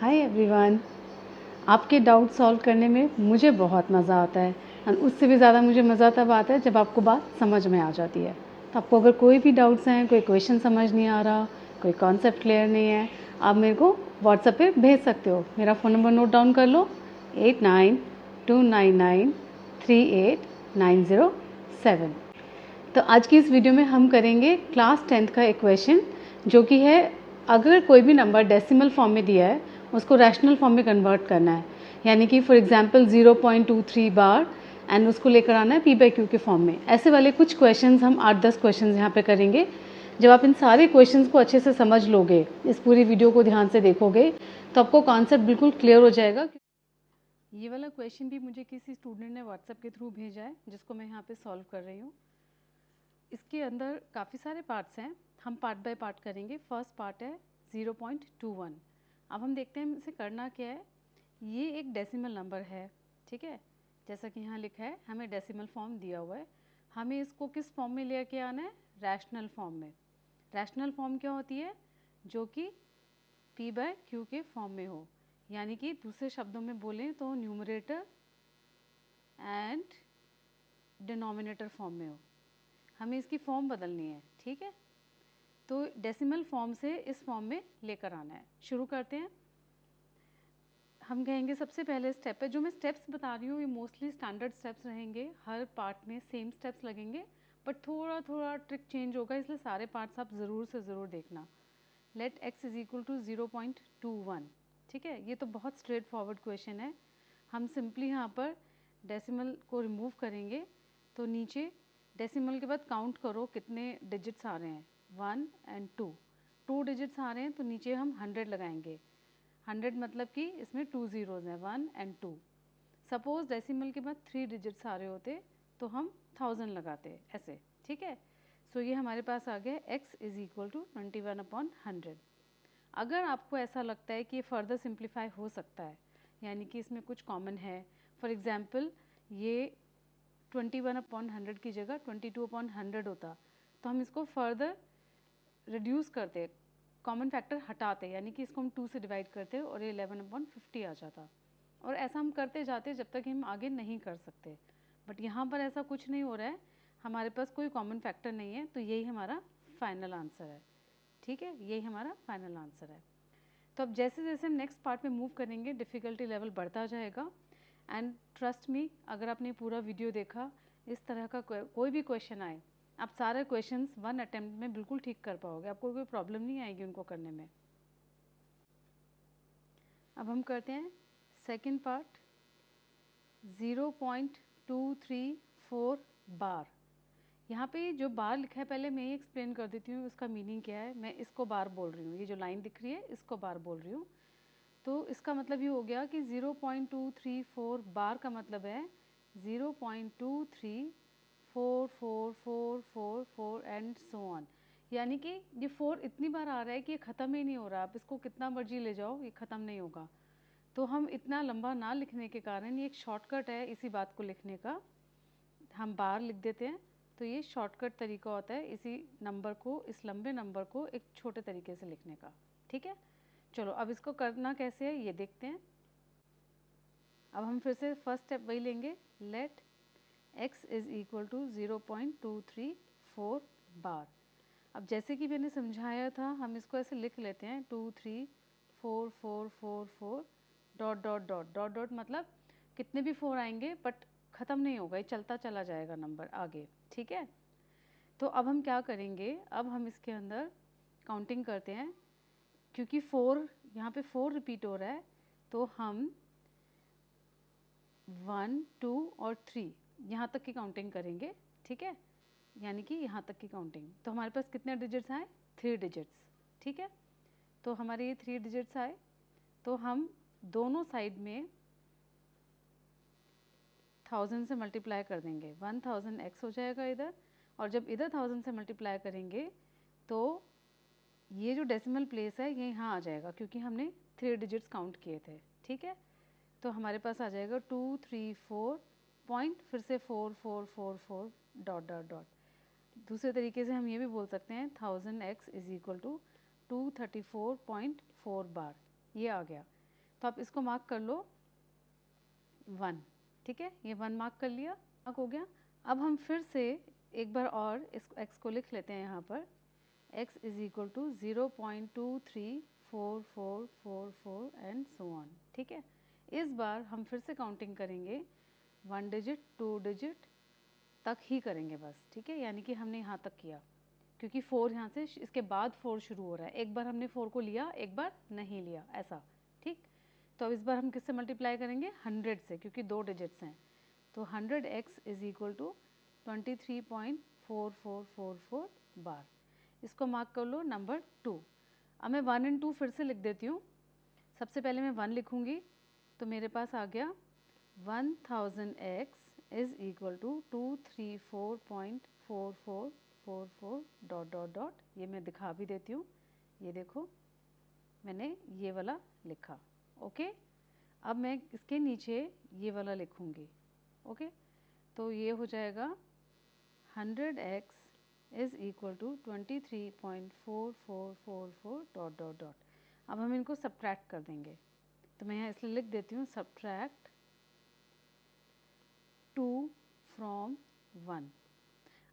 Hi everyone. आपके doubt solve करने में मुझे बहुत मज़ा आता है और उससे भी ज़्यादा मुझे मज़ा तब आता है जब आपको बात समझ में आ जाती है। तो आपको अगर कोई भी डाउट्स हैं, कोई क्वेश्चन समझ नहीं आ रहा, कोई कॉन्सेप्ट क्लियर नहीं है, आप मेरे को व्हाट्सएप पे भेज सकते हो। मेरा फ़ोन नंबर नोट डाउन कर लो, 8929938907। तो आज की इस वीडियो में हम करेंगे क्लास 10th का एक क्वेश्चन, जो कि है अगर कोई भी नंबर डेसिमल फॉर्म में दिया है उसको रैशनल फॉर्म में कन्वर्ट करना है। यानी कि फॉर एग्जांपल 0.23 बार एंड उसको लेकर आना है p/q के फॉर्म में। ऐसे वाले कुछ क्वेश्चंस हम 8-10 क्वेश्चंस यहाँ पे करेंगे। जब आप इन सारे क्वेश्चंस को अच्छे से समझ लोगे, इस पूरी वीडियो को ध्यान से देखोगे, तो आपको कॉन्सेप्ट बिल्कुल क्लियर हो जाएगा। ये वाला क्वेश्चन भी मुझे किसी स्टूडेंट ने व्हाट्सएप के थ्रू भेजा है, जिसको मैं यहाँ पे सॉल्व कर रही हूँ। इसके अंदर काफ़ी सारे पार्ट्स हैं, हम पार्ट बाय पार्ट करेंगे। फर्स्ट पार्ट है 0.21। अब हम देखते हैं इसे करना क्या है। ये एक डेसिमल नंबर है, ठीक है। जैसा कि यहाँ लिखा है, हमें डेसिमल फॉर्म दिया हुआ है। हमें इसको किस फॉर्म में लेके आना है? रैशनल फॉर्म में। रैशनल फॉर्म क्या होती है? जो कि p/q के फॉर्म में हो, यानी कि दूसरे शब्दों में बोलें तो न्यूमरेटर एंड डिनोमिनेटर फॉर्म में हो। हमें इसकी फॉर्म बदलनी है, ठीक है। तो डेसिमल फॉर्म से इस फॉर्म में लेकर आना है। शुरू करते हैं। हम कहेंगे सबसे पहले स्टेप है, जो मैं स्टेप्स बता रही हूँ ये मोस्टली स्टैंडर्ड स्टेप्स रहेंगे, हर पार्ट में सेम स्टेप्स लगेंगे, बट थोड़ा थोड़ा ट्रिक चेंज होगा, इसलिए सारे पार्ट्स आप ज़रूर से ज़रूर देखना। Let x is equal to 0.21, ठीक है। ये तो बहुत स्ट्रेट फॉरवर्ड क्वेश्चन है। हम सिंपली यहाँ पर डेसिमल को रिमूव करेंगे, तो नीचे डेसिमल के बाद काउंट करो कितने डिजिट्स आ रहे हैं, 1 एंड 2 डिजिट्स आ रहे हैं, तो नीचे हम 100 लगाएंगे। 100 मतलब कि इसमें 2 ज़ीरोज़ हैं, 1 एंड 2। सपोज डेसिमल के बाद 3 डिजिट्स आ रहे होते तो हम 1000 लगाते, ऐसे, ठीक है। सो ये हमारे पास आ गया x इज इक्वल टू 21/100। अगर आपको ऐसा लगता है कि ये फर्दर सिंप्लीफाई हो सकता है, यानी कि इसमें कुछ कॉमन है, फॉर एग्जांपल ये 21/100 की जगह 22/100 होता, तो हम इसको फर्दर रिड्यूस करते, कॉमन फैक्टर हटाते, यानी कि इसको हम 2 से डिवाइड करते और ये 11/50 आ जाता। और ऐसा हम करते जाते जब तक हम आगे नहीं कर सकते। बट यहाँ पर ऐसा कुछ नहीं हो रहा है, हमारे पास कोई कॉमन फैक्टर नहीं है, तो यही हमारा फाइनल आंसर है, ठीक है। यही हमारा फाइनल आंसर है। तो अब जैसे जैसे हम नेक्स्ट पार्ट में मूव करेंगे, डिफ़िकल्टी लेवल बढ़ता जाएगा। एंड ट्रस्ट मी, अगर आपने पूरा वीडियो देखा, इस तरह का कोई भी क्वेश्चन आए, आप सारे क्वेश्चंस 1 अटेम्प्ट में बिल्कुल ठीक कर पाओगे, आपको कोई प्रॉब्लम नहीं आएगी उनको करने में। अब हम करते हैं सेकंड पार्ट, 0.234 बार। यहाँ पे जो बार लिखा है, पहले मैं ये एक्सप्लेन कर देती हूँ उसका मीनिंग क्या है। मैं इसको बार बोल रही हूँ, ये जो लाइन दिख रही है इसको बार बोल रही हूँ। तो इसका मतलब ये हो गया कि 0.234 बार का मतलब है 0.234444 एंड सो ऑन। यानी कि ये 4 इतनी बार आ रहा है कि ये ख़त्म ही नहीं हो रहा, आप इसको कितना मर्जी ले जाओ ये ख़त्म नहीं होगा। तो हम इतना लंबा ना लिखने के कारण ये एक शॉर्टकट है इसी बात को लिखने का, हम बार लिख देते हैं। तो ये शॉर्टकट तरीका होता है इसी नंबर को, इस लंबे नंबर को एक छोटे तरीके से लिखने का, ठीक है। चलो अब इसको करना कैसे है ये देखते हैं। अब हम फिर से फर्स्ट स्टेप वही लेंगे, let x is equal to 0.234 bar. अब जैसे कि मैंने समझाया था, हम इसको ऐसे लिख लेते हैं 2344444 dot dot dot dot dot, मतलब कितने भी 4 आएंगे बट ख़त्म नहीं होगा, ये चलता चला जाएगा नंबर आगे, ठीक है। तो अब हम क्या करेंगे, अब हम इसके अंदर काउंटिंग करते हैं, क्योंकि 4 यहाँ पे 4 रिपीट हो रहा है, तो हम 1 2 और 3 यहाँ तक की काउंटिंग करेंगे, ठीक है। यानी कि यहाँ तक की काउंटिंग, तो हमारे पास कितने डिजिट्स आए? 3 डिजिट्स, ठीक है। तो हमारे ये 3 डिजिट्स आए, तो हम दोनों साइड में 1000 से मल्टीप्लाई कर देंगे, 1000x हो जाएगा इधर, और जब इधर 1000 से मल्टीप्लाई करेंगे तो ये जो डेसिमल प्लेस है ये यहाँ आ जाएगा, क्योंकि हमने 3 डिजिट्स काउंट किए थे, ठीक है। तो हमारे पास आ जाएगा 234 पॉइंट, फिर से 4444 डॉट डॉट डॉट। दूसरे तरीके से हम ये भी बोल सकते हैं 1000x इज इक्वल टू 234.4 बार, ये आ गया। तो आप इसको मार्क कर लो 1, ठीक है, ये 1 मार्क कर लिया, मार्क हो गया। अब हम फिर से एक बार और इस x को लिख लेते हैं यहाँ पर, x is equal to 0.234444 and so on, ठीक है। इस बार हम फिर से काउंटिंग करेंगे 1 डिजिट 2 डिजिट तक ही करेंगे बस, ठीक है, यानी कि हमने यहाँ तक किया, क्योंकि 4 यहाँ से इसके बाद 4 शुरू हो रहा है, एक बार हमने 4 को लिया, एक बार नहीं लिया, ऐसा, ठीक। तो अब इस बार हम किससे मल्टीप्लाई करेंगे, 100 से, क्योंकि 2 डिजिट्स हैं। तो 100x इज़ इक्वल टू 23.4444 बार। इसको मार्क कर लो नंबर 2। अब मैं 1 and 2 फिर से लिख देती हूँ। सबसे पहले मैं 1 लिखूँगी, तो मेरे पास आ गया 1000x is equal to 234.4444 dot dot dot, ये मैं दिखा भी देती हूँ, ये देखो मैंने ये वाला लिखा, ओके। अब मैं इसके नीचे ये वाला लिखूँगी, ओके। तो ये हो जाएगा 100x is equal to 23.4444 dot dot dot. अब हम इनको सब्ट्रैक्ट कर देंगे, तो मैं यहाँ इसलिए लिख देती हूँ सब्ट्रैक्ट 2 फ्रॉम 1।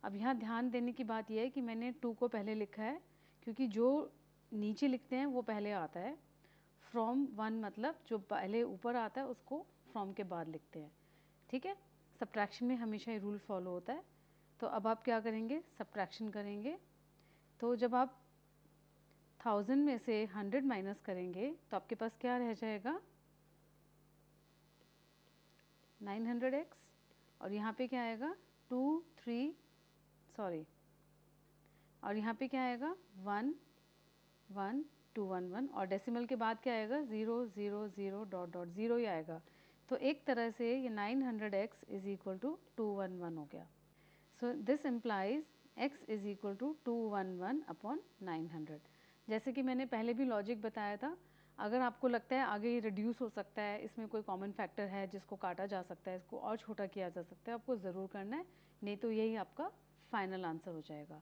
अब यहाँ ध्यान देने की बात यह है कि मैंने 2 को पहले लिखा है, क्योंकि जो नीचे लिखते हैं वो पहले आता है, फ्रॉम 1 मतलब जो पहले ऊपर आता है उसको फ्रॉम के बाद लिखते हैं, ठीक है। सब्ट्रैक्शन में हमेशा ये रूल फॉलो होता है। तो अब आप क्या करेंगे, सब्ट्रैक्शन करेंगे, तो जब आप 1000 में से 100 माइनस करेंगे तो आपके पास क्या रह जाएगा, 900x, और यहाँ पे क्या आएगा 2 3 सॉरी, और यहाँ पे क्या आएगा 1 1 2 1 1, और डेसिमल के बाद क्या आएगा 0 0 0 डॉट डॉट 0 ही आएगा। तो एक तरह से ये 900x इज़ इक्वल टू 211 हो गया। So this implies x is equal to 211 upon 900। जैसे कि मैंने पहले भी लॉजिक बताया था, अगर आपको लगता है आगे ये रिड्यूस हो सकता है, इसमें कोई कॉमन फैक्टर है जिसको काटा जा सकता है, इसको और छोटा किया जा सकता है, आपको ज़रूर करना है, नहीं तो यही आपका फाइनल आंसर हो जाएगा।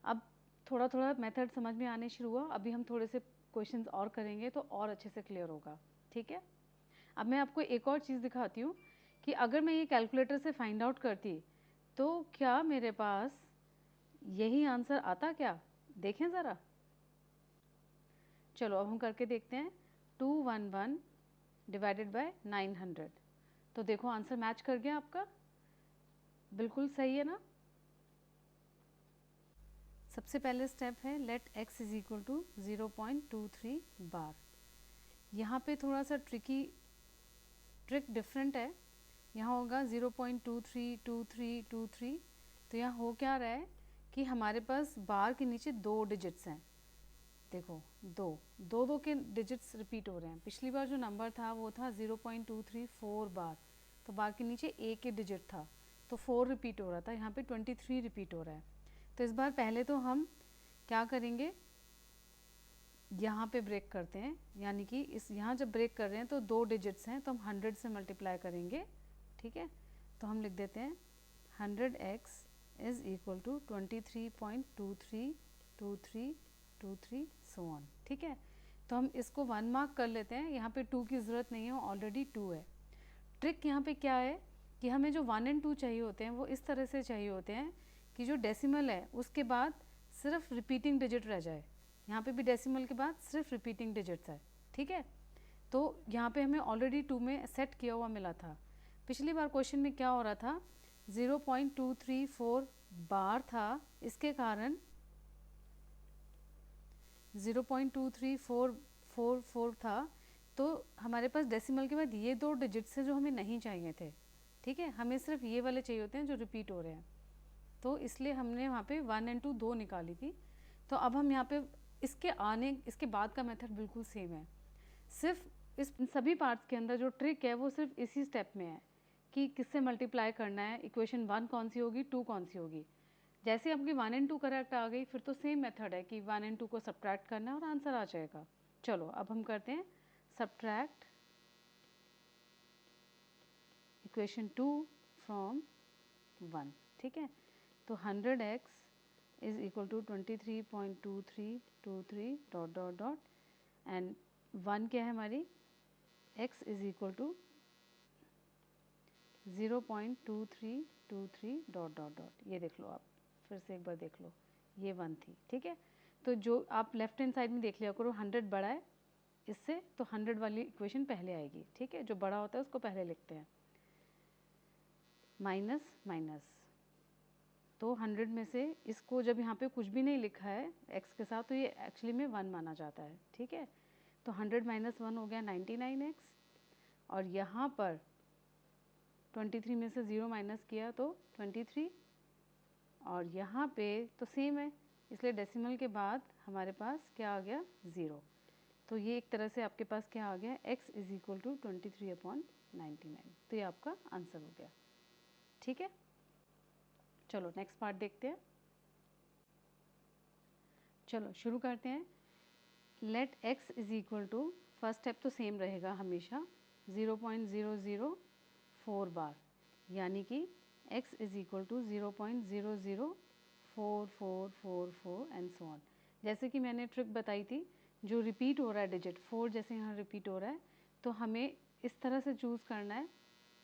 अब थोड़ा थोड़ा मेथड समझ में आने शुरू हुआ, अभी हम थोड़े से क्वेश्चंस और करेंगे तो और अच्छे से क्लियर होगा, ठीक है। अब मैं आपको एक और चीज़ दिखाती हूँ कि अगर मैं ये कैलकुलेटर से फाइंड आउट करती तो क्या मेरे पास यही आंसर आता क्या, देखें ज़रा। चलो अब हम करके देखते हैं, 211 डिवाइडेड बाय 900, तो देखो आंसर मैच कर गया आपका, बिल्कुल सही है ना। सबसे पहले स्टेप है let x is equal to 0.23 bar. यहाँ पे थोड़ा सा ट्रिक डिफरेंट है, यहाँ होगा 0.232323, तो यहाँ हो क्या रहा है कि हमारे पास बार के नीचे 2 डिजिट्स हैं, देखो दो के डिजिट्स रिपीट हो रहे हैं। पिछली बार जो नंबर था वो था 0.234 बार, तो बार के नीचे a के डिजिट था, तो 4 रिपीट हो रहा था, यहाँ पे 23 रिपीट हो रहा है। तो इस बार पहले तो हम क्या करेंगे, यहाँ पे ब्रेक करते हैं, यानी कि इस यहाँ जब ब्रेक कर रहे हैं तो 2 डिजिट्स हैं, तो हम 100 से मल्टीप्लाई करेंगे, ठीक है। तो हम लिख देते हैं 100x is equal to 23.232323 so on, ठीक है। तो हम इसको 1 मार्क कर लेते हैं, यहाँ पे 2 की ज़रूरत नहीं है, ऑलरेडी 2 है। ट्रिक यहाँ पे क्या है कि हमें जो 1 and 2 चाहिए होते हैं वो इस तरह से चाहिए होते हैं कि जो डेसिमल है उसके बाद सिर्फ रिपीटिंग डिजिट रह जाए, यहाँ पे भी डेसिमल के बाद सिर्फ रिपीटिंग डिजिट्स है, ठीक है। तो यहाँ पे हमें ऑलरेडी 2 में सेट किया हुआ मिला था। पिछली बार क्वेश्चन में क्या हो रहा था, 0.234 बार था, इसके कारण 0.23444 था, तो हमारे पास डेसिमल के बाद ये 2 डिजिट्स हैं जो हमें नहीं चाहिए थे, ठीक है। हमें सिर्फ ये वाले चाहिए होते हैं जो रिपीट हो रहे हैं, तो इसलिए हमने वहाँ पे 1 and 2 2 निकाली थी। तो अब हम यहाँ पे इसके बाद का मेथड बिल्कुल सेम है, सिर्फ इस सभी पार्ट्स के अंदर जो ट्रिक है वो सिर्फ इसी स्टेप में है कि किससे मल्टीप्लाई करना है, इक्वेशन 1 कौन सी होगी, 2 कौन सी होगी। जैसे आपकी 1 and 2 करेक्ट आ गई, फिर तो सेम मेथड है कि 1 and 2 को सब्ट्रैक्ट करना है और आंसर आ जाएगा। चलो अब हम करते हैं सब्ट्रैक्ट इक्वेशन 2 फ्रॉम 1, ठीक है। तो 100x is equal to 23.2323 dot dot dot, and 1 क्या है हमारी x is equal to 0.2323 dot dot dot. ये देख लो, आप फिर से एक बार देख लो, ये 1 थी, ठीक है। तो जो आप लेफ्ट हैंड साइड में देख लिया करो, 100 बड़ा है इससे, तो 100 वाली इक्वेशन पहले आएगी, ठीक है। जो बड़ा होता है उसको पहले लिखते हैं। माइनस माइनस, तो 100 में से इसको जब यहाँ पे कुछ भी नहीं लिखा है x के साथ, तो ये एक्चुअली में 1 माना जाता है, ठीक है। तो 100 माइनस 1 हो गया 99x, और यहाँ पर 23 में से 0 माइनस किया तो 23, और यहाँ पे तो सेम है, इसलिए डेसिमल के बाद हमारे पास क्या आ गया, 0। तो ये एक तरह से आपके पास क्या आ गया, x इज इक्वल टू 23/99। तो ये आपका आंसर हो गया, ठीक है। चलो नेक्स्ट पार्ट देखते हैं। चलो शुरू करते हैं। Let x is equal to, first step तो सेम रहेगा हमेशा, 0.004 बार, यानी कि x is equal to 0.004444 and so on. जैसे कि मैंने ट्रिक बताई थी, जो रिपीट हो रहा है डिजिट 4 जैसे यहाँ रिपीट हो रहा है, तो हमें इस तरह से चूज़ करना है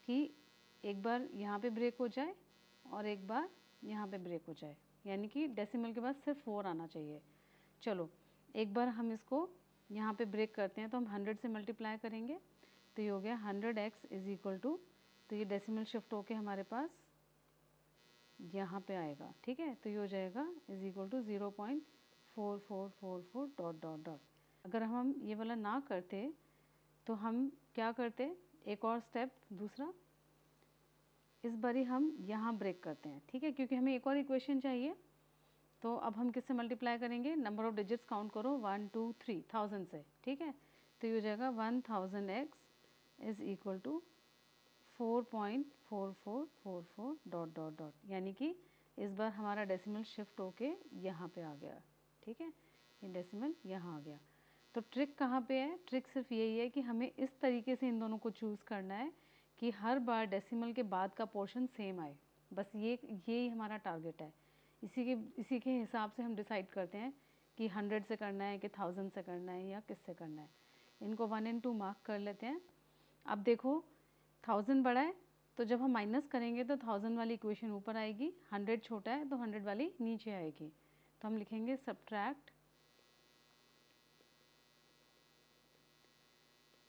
कि एक बार यहाँ पे ब्रेक हो जाए और एक बार यहाँ पे ब्रेक हो जाए, यानी कि डेसिमल के बाद सिर्फ 4 आना चाहिए। चलो एक बार हम इसको यहाँ पे ब्रेक करते हैं, तो हम 100 से मल्टीप्लाई करेंगे, तो ये हो गया 100x इज इक्वल टू, तो ये डेसिमल शिफ्ट होके हमारे पास यहाँ पे आएगा, ठीक है। तो ये हो जाएगा is equal to 0.4444 dot dot dot. अगर हम ये वाला ना करते तो हम क्या करते, एक और स्टेप दूसरा, इस बारी हम यहाँ ब्रेक करते हैं, ठीक है, क्योंकि हमें एक और इक्वेशन चाहिए। तो अब हम किससे मल्टीप्लाई करेंगे, नंबर ऑफ डिजिट्स काउंट करो, 1 2 3 1000 से, ठीक है। तो ये हो जाएगा 1000x is equal to 4.4444 dot dot dot, यानी कि इस बार हमारा डेसिमल शिफ्ट होके यहाँ पे आ गया, ठीक है। ये डेसिमल यहाँ आ गया। तो ट्रिक कहाँ पे है, ट्रिक सिर्फ यही है कि हमें इस तरीके से इन दोनों को चूज़ करना है कि हर बार डेसिमल के बाद का पोर्शन सेम आए, बस यही हमारा टारगेट है। इसी के हिसाब से हम डिसाइड करते हैं कि 100 से करना है कि 1000 से करना है या किससे करना है। इनको 1 and 2 मार्क कर लेते हैं। अब देखो 1000 बड़ा है, तो जब हम माइनस करेंगे तो 1000 वाली इक्वेशन ऊपर आएगी, 100 छोटा है तो 100 वाली नीचे आएगी। तो हम लिखेंगे सब्ट्रैक्ट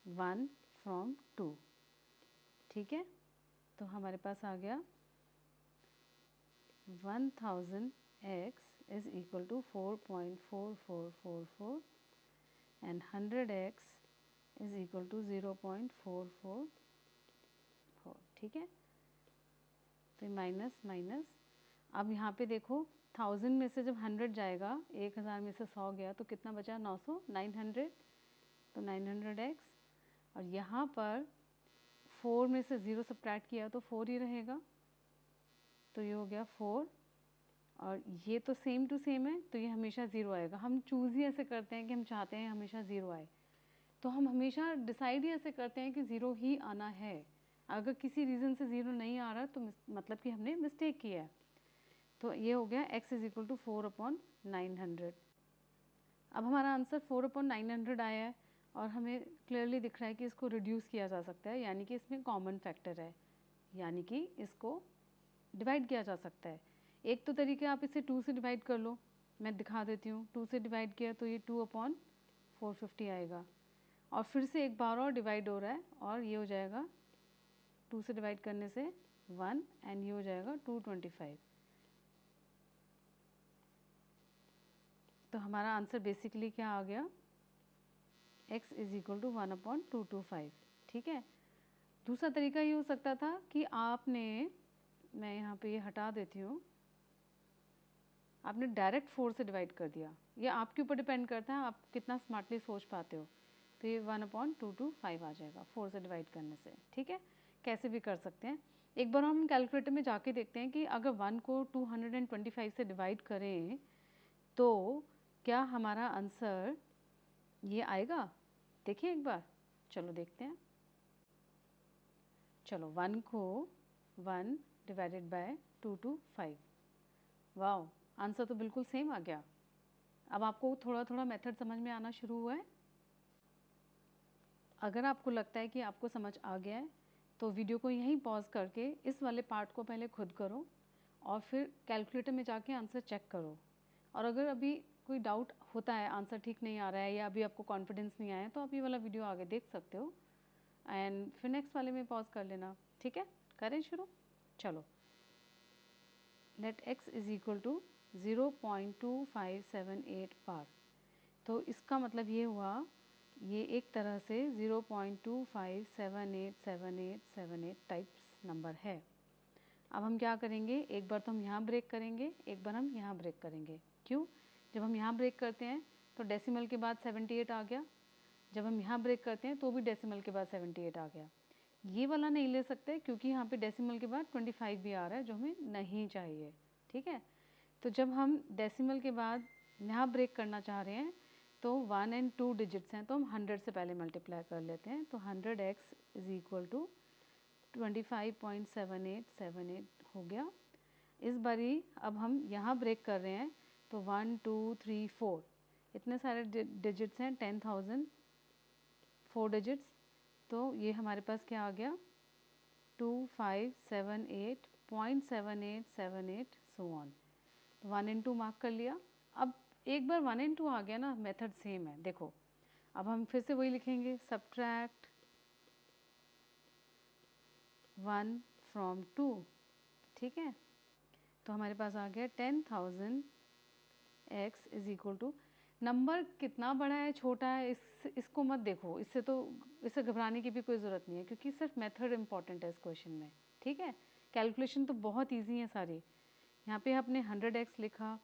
1 फ्रॉम 2, ठीक है। तो हमारे पास आ गया 1000x is equal to 4.4444 and 100x is equal to 0.444, ठीक है। तो माइनस माइनस, अब यहाँ पे देखो 1000 में से जब 100 जाएगा, 1000 में से 100 गया तो कितना बचा, 900, 900, तो 900x, और यहाँ पर 4 में से 0 सब्ट्रैक्ट किया तो 4 ही रहेगा, तो ये हो गया 4, और ये तो सेम टू सेम है, तो ये हमेशा 0 आएगा। हम चूज़ ही ऐसे करते हैं कि हम चाहते हैं हमेशा 0 आए, तो हम हमेशा डिसाइड ही ऐसे करते हैं कि 0 ही आना है। अगर किसी रीज़न से 0 नहीं आ रहा तो मतलब कि हमने मिस्टेक किया है। तो ये हो गया x इज इक्वल टू 4/900। अब हमारा आंसर 4/900 आया है, और हमें क्लियरली दिख रहा है कि इसको रिड्यूस किया जा सकता है, यानी कि इसमें कॉमन फैक्टर है, यानी कि इसको डिवाइड किया जा सकता है। एक तो तरीके आप इसे 2 से डिवाइड कर लो, मैं दिखा देती हूँ। 2 से डिवाइड किया तो ये 2/450 आएगा, और फिर से एक बार और डिवाइड हो रहा है, और ये हो जाएगा 2 से डिवाइड करने से 1, एंड ये हो जाएगा 225। तो हमारा आंसर बेसिकली क्या आ गया, x इज इक्वल टू 1/225, ठीक है। दूसरा तरीका ये हो सकता था कि आपने, मैं यहाँ पे ये हटा देती हूँ, आपने डायरेक्ट 4 से डिवाइड कर दिया। ये आपके ऊपर डिपेंड करता है आप कितना स्मार्टली सोच पाते हो। तो ये 1/225 आ जाएगा 4 से डिवाइड करने से, ठीक है। कैसे भी कर सकते हैं। एक बार हम कैलकुलेटर में जाके देखते हैं कि अगर 1 को 225 से डिवाइड करें तो क्या हमारा आंसर ये आएगा, देखिए एक बार, चलो देखते हैं। चलो 1 को 1 डिवाइडेड बाय 225, वाओ, आंसर तो बिल्कुल सेम आ गया। अब आपको थोड़ा थोड़ा मेथड समझ में आना शुरू हुआ है। अगर आपको लगता है कि आपको समझ आ गया है तो वीडियो को यहीं पॉज करके इस वाले पार्ट को पहले खुद करो और फिर कैलकुलेटर में जाके आंसर चेक करो। और अगर अभी कोई डाउट होता है, आंसर ठीक नहीं आ रहा है या अभी आपको कॉन्फिडेंस नहीं आया, तो आप ये वाला वीडियो आगे देख सकते हो एंड फिर नेक्स्ट वाले में पॉज कर लेना। ठीक है, करें शुरू। चलो, let x is equal to 0.2578 bar. तो इसका मतलब ये हुआ, ये एक तरह से 0.25787878 टाइप्स नंबर है। अब हम क्या करेंगे, एक बार तो हम यहाँ ब्रेक करेंगे, एक बार हम यहाँ ब्रेक करेंगे। क्यों? जब हम यहाँ ब्रेक करते हैं तो डेसिमल के बाद 78 आ गया, जब हम यहाँ ब्रेक करते हैं तो भी डेसिमल के बाद 78 आ गया। ये वाला नहीं ले सकते क्योंकि यहाँ पे डेसिमल के बाद 25 भी आ रहा है जो हमें नहीं चाहिए। ठीक है, तो जब हम डेसिमल के बाद यहाँ ब्रेक करना चाह रहे हैं तो 1 और 2 डिजिट्स हैं तो हम 100 से पहले मल्टीप्लाई कर लेते हैं। तो 100x इज इक्वल टू 25.7878 हो गया। इस बारी अब हम यहाँ ब्रेक कर रहे हैं तो 1 2 3 4 इतने सारे डिजिट्स हैं, 10,000 4 डिजिट्स। तो ये हमारे पास क्या आ गया, 2578.7878 सो ऑन। 1 और 2 मार्क कर लिया। अब एक बार 1 और 2 आ गया ना, मेथड सेम है। देखो अब हम फिर से वही लिखेंगे, सब्ट्रैक्ट 1 फ्रॉम 2। ठीक है, तो हमारे पास आ गया 10,000 x is equal to, number कितना बड़ा है छोटा है इसको मत देखो, इससे घबराने की भी कोई ज़रूरत नहीं है क्योंकि सिर्फ मेथड इम्पॉर्टेंट है इस क्वेश्चन में। ठीक है, कैलकुलेशन तो बहुत इजी है सारी। यहाँ पे आपने 100x लिखा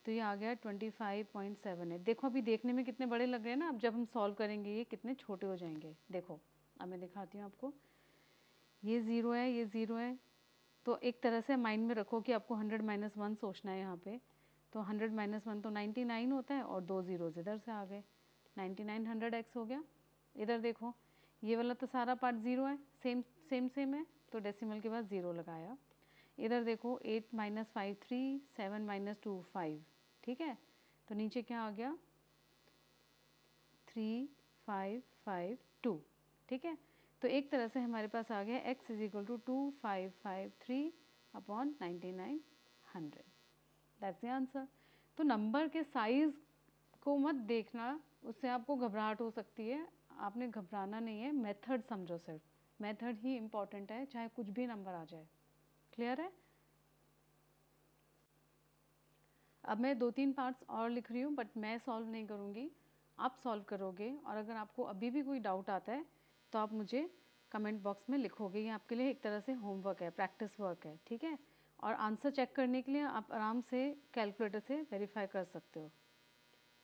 तो ये आ गया 25.78। देखो अभी देखने में कितने बड़े लग रहे हैं ना, अब जब हम सॉल्व करेंगे ये कितने छोटे हो जाएंगे। देखो अब मैं दिखाती हूँ आपको, ये 0 है, ये 0 है, तो एक तरह से माइंड में रखो कि आपको 100 - 1 सोचना है यहाँ पे। तो 100 - 1 तो 99 होता है और 2 ज़ीरोज़ इधर से आ गए, 99 100x हो गया। इधर देखो ये वाला तो सारा पार्ट 0 है, सेम है, तो डेसिमल के बाद 0 लगाया। इधर देखो 8 - 5 3, 7 - 2 5। ठीक है, तो नीचे क्या आ गया, 3552। ठीक है, तो एक तरह से हमारे पास आ गया x is equal to 2553/9900। That's the answer. तो नंबर के साइज़ को मत देखना, उससे आपको घबराहट हो सकती है। आपने घबराना नहीं है, मेथड समझो, सिर्फ मेथड ही इम्पॉर्टेंट है, चाहे कुछ भी नंबर आ जाए। क्लियर है? अब मैं 2-3 पार्ट्स और लिख रही हूँ बट मैं सॉल्व नहीं करूँगी, आप सॉल्व करोगे। और अगर आपको अभी भी कोई डाउट आता है तो आप मुझे कमेंट बॉक्स में लिखोगे। ये आपके लिए एक तरह से होमवर्क है, प्रैक्टिस वर्क है। ठीक है, और आंसर चेक करने के लिए आप आराम से कैलकुलेटर से वेरीफाई कर सकते हो।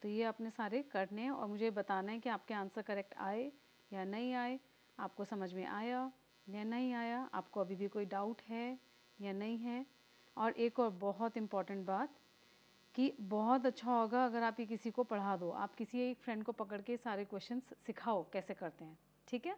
तो ये आपने सारे करने हैं और मुझे बताना है कि आपके आंसर करेक्ट आए या नहीं आए, आपको समझ में आया या नहीं आया, आपको अभी भी कोई डाउट है या नहीं है। और एक और बहुत इम्पॉर्टेंट बात कि बहुत अच्छा होगा अगर आप ये किसी को पढ़ा दो, आप किसी एक फ्रेंड को पकड़ के सारे क्वेश्चंस सिखाओ कैसे करते हैं। ठीक है।